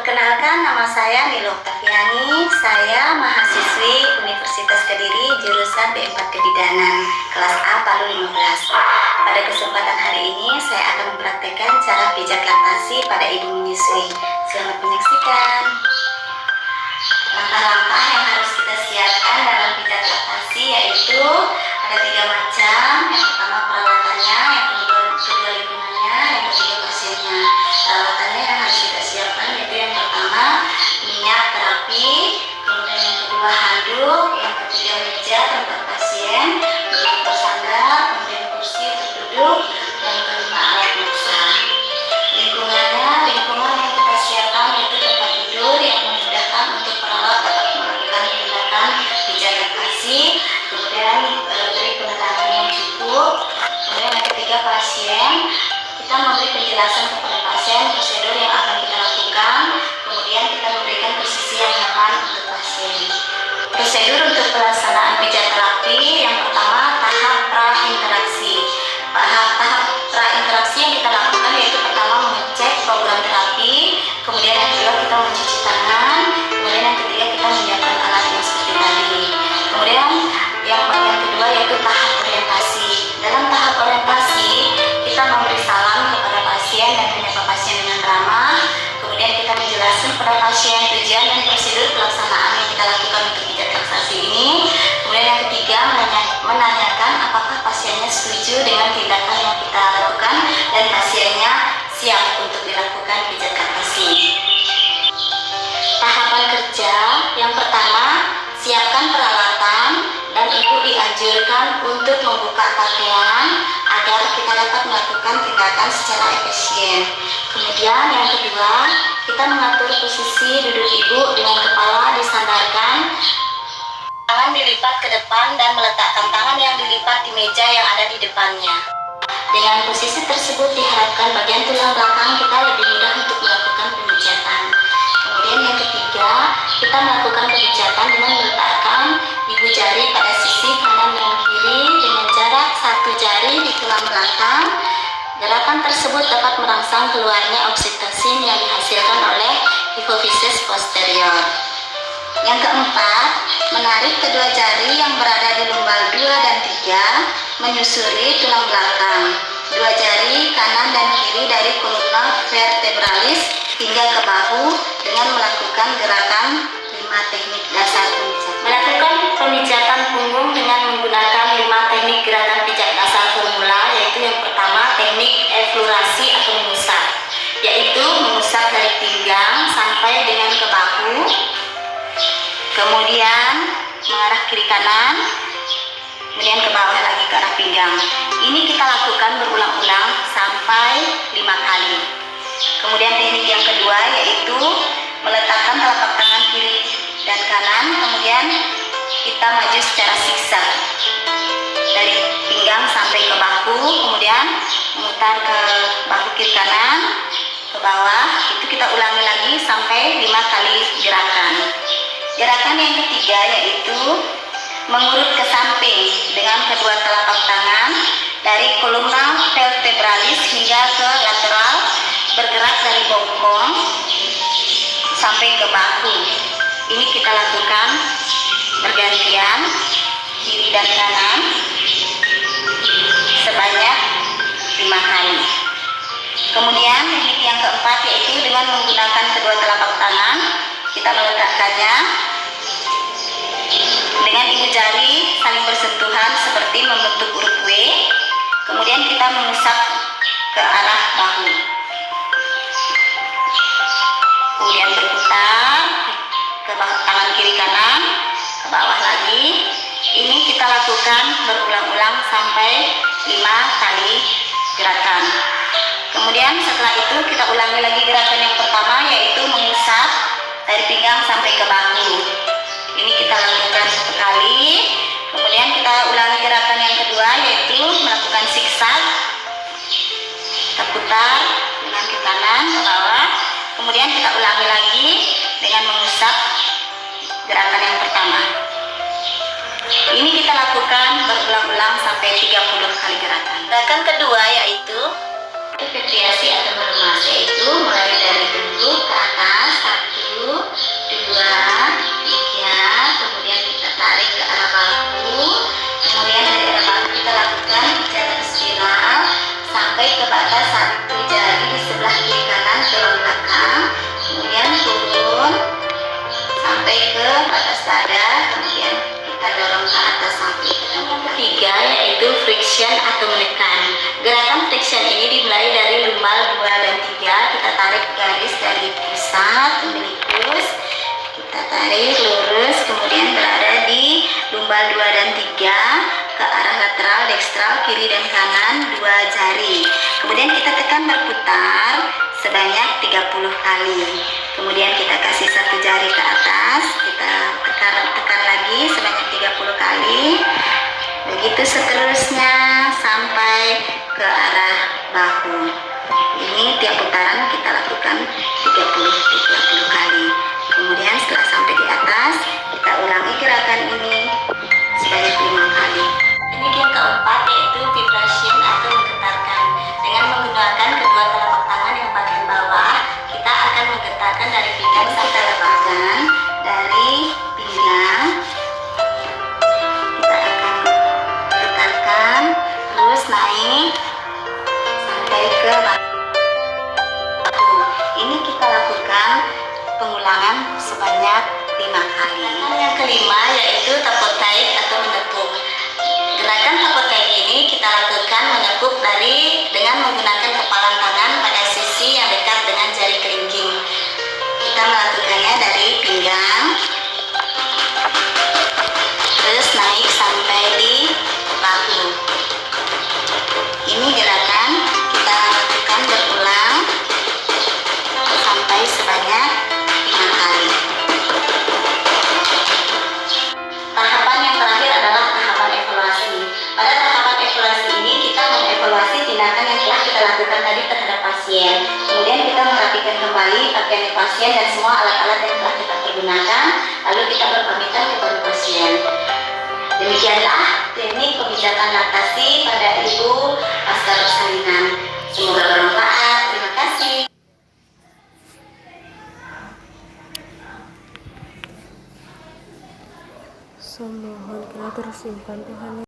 Perkenalkan, nama saya Nilo Oktaviani. Saya mahasiswi Universitas Kediri, jurusan B4 Kebidanan, kelas A Palu 15. Pada kesempatan hari ini, saya akan mempraktekkan cara pijat laktasi pada ibu menyusui. Selamat menyaksikan. Langkah-langkah yang harus kita siapkan dalam pijat laktasi yaitu ada 3 macam. Yang pertama peralatannya, yang kedua lingkungannya, yang ketiga pasiennya. Peralatannya yang harus kita siapkan yaitu yang pertama minyak terapi, kemudian yang kedua handuk, yang ketiga meja tempat pasien, untuk bersandar, kemudian kursi untuk duduk, dan kelima alat massah. Lingkungan yang kita siapkan yaitu tempat tidur yang memudahkan untuk perawat dapat melakukan tindakan pijat laktasi, kemudian beri penerangan yang cukup. Kemudian yang ketiga pasien, kita memberi penjelasan kepada pasien prosedur yang akan kita lakukan, kemudian kita memberikan posisi yang nyaman untuk pasien. Prosedur untuk pelaksanaan pijat terapi yang pertama tahap pra-interaksi. Tahap pra-interaksi yang kita lakukan yaitu pertama mengecek program terapi, kemudian yang kedua kita mencuci tangan, kemudian yang ketiga kita menyiapkan alat yang seperti tadi. Kemudian yang bagian kedua yaitu tahap orientasi. Dalam tahap orientasi kita memberi salam kepada pasien dan menyapa pasien dengan ramah. Kemudian kita menjelaskan kepada pasien tujuan dan prosedur pelaksanaan yang kita lakukan untuk pijat laktasi ini. Kemudian yang ketiga menanyakan apakah pasiennya setuju dengan tindakan yang kita lakukan dan pasiennya siap untuk dilakukan pijat laktasi. Tahapan kerja yang pertama, siapkan peralatan dan ibu dianjurkan untuk membuka pakaian agar kita dapat melakukan tindakan secara efisien. Kemudian yang kedua, kita mengatur posisi duduk ibu dengan kepala disandarkan, tangan dilipat ke depan dan meletakkan tangan yang dilipat di meja yang ada di depannya. Dengan posisi tersebut diharapkan bagian tulang belakang kita lebih mudah untuk melakukan pemijatan. Kemudian yang ketiga, kita melakukan pemijatan dengan meletakkan ibu jari pada sisi kanan dan kiri dengan jarak 1 jari di tulang belakang. Gerakan tersebut dapat merangsang keluarnya oksitosin yang dihasilkan oleh hipofisis posterior. Yang keempat, menarik kedua jari yang berada di lumbal 2 dan 3 menyusuri tulang belakang. 2 jari kanan dan kiri dari kolumna vertebralis hingga ke bahu dengan melakukan gerakan 5 teknik dasar pemijatan. Melakukan pemijatan punggung dengan menggunakan 5 teknik gerakan pijat dasar formula, yaitu yang pertama teknik eflorasi atau mengusap, yaitu mengusap dari pinggang sampai dengan ke bahu, kemudian mengarah kiri kanan, kemudian ke bawah lagi ke arah pinggang. Ini kita lakukan berulang-ulang sampai 5 kali. Kemudian teknik yang kedua yaitu meletakkan telapak tangan kiri dan kanan, kemudian kita maju secara zigzag dari pinggang sampai ke bahu, kemudian memutar ke bahu kiri kanan, ke bawah. Itu kita ulangi lagi sampai 5 kali gerakan. Gerakan yang ketiga yaitu mengurut ke samping dengan kedua telapak tangan dari kolumna vertebralis hingga ke lateral, bergerak dari bokong sampai ke bahu. Ini kita lakukan bergantian kiri dan kanan sebanyak 5 kali. Kemudian teknik yang keempat yaitu dengan menggunakan kedua telapak tangan kita meletakkannya dengan ibu jari saling bersentuhan seperti membentuk huruf W. Kemudian kita mengusap ke arah bahu, kemudian berputar ke tangan kiri kanan, ke bawah lagi. Ini kita lakukan berulang-ulang sampai 5 kali gerakan. Kemudian setelah itu kita ulangi lagi gerakan yang pertama yaitu mengusap dari pinggang sampai ke bahu. Ini kita lakukan 1 kali. Kemudian kita ulangi gerakan yang kedua yaitu melakukan zigzag, kita putar dengan ke kanan ke bawah. Kemudian kita ulangi lagi dengan mengusap gerakan yang pertama. Ini kita lakukan berulang-ulang sampai 30 kali gerakan. Gerakan kedua yaitu petriasi atau meremas, yaitu mulai dari bentuk ke atas ke batas 1 jari di sebelah kiri kanan dorong belakang, kemudian turun sampai ke batas dada, kemudian kita dorong ke atas sampai ke yang ketiga, yaitu friction atau menekan. Gerakan friction ini dimulai dari lumbal 2 dan 3. Kita tarik garis dari pusat umbilikus, kita tarik lurus, kemudian berada di lumbal 2 dan 3 ke arah lateral, dekstral, kiri dan kanan 2 jari. Kemudian kita tekan berputar sebanyak 30 kali. Kemudian kita kasih 1 jari ke atas, kita tekan lagi sebanyak 30 kali. Begitu seterusnya sampai ke arah bahu. Ini tiap putaran kita lakukan 30 kali. Kemudian setelah sampai di atas, kita ulangi gerakan ini sebanyak 5 kali. Ini yang keempat, yaitu vibration atau menggetarkan. Dengan menggunakan kedua telapak tangan yang bagian bawah, kita akan menggetarkan dari pinggang sampai lepaskan. Dari pinggang kita akan getarkan, terus naik sampai ke bahu. Ini kita lakukan pengulangan sebanyak 5 kali. Yang kelima, yaitu tapotaik atau menekuk. Gerakan tapotaik ini kita lakukan menekuk dengan menggunakan kepalan tangan pada sisi yang dekat dengan jari kelingking. Kita melakukannya dari pinggang, terus naik sampai di bahu. Ini gerakan kita lakukan berulang sampai sebanyak 5 kali. Tahapan yang terakhir adalah tahapan evaluasi. Pada tahapan evaluasi ini kita mengevaluasi tindakan yang telah kita lakukan tadi terhadap pasien. Kemudian kita merapikan kembali pakaian pasien dan semua alat-alat yang telah kita pergunakan. Lalu kita berpamitan kepada pasien. Demikianlah teknik pemijatan laktasi pada ibu pasca persalinan. Semoga bermanfaat. Terima kasih. Semohon kiranya tersimpan Tuhan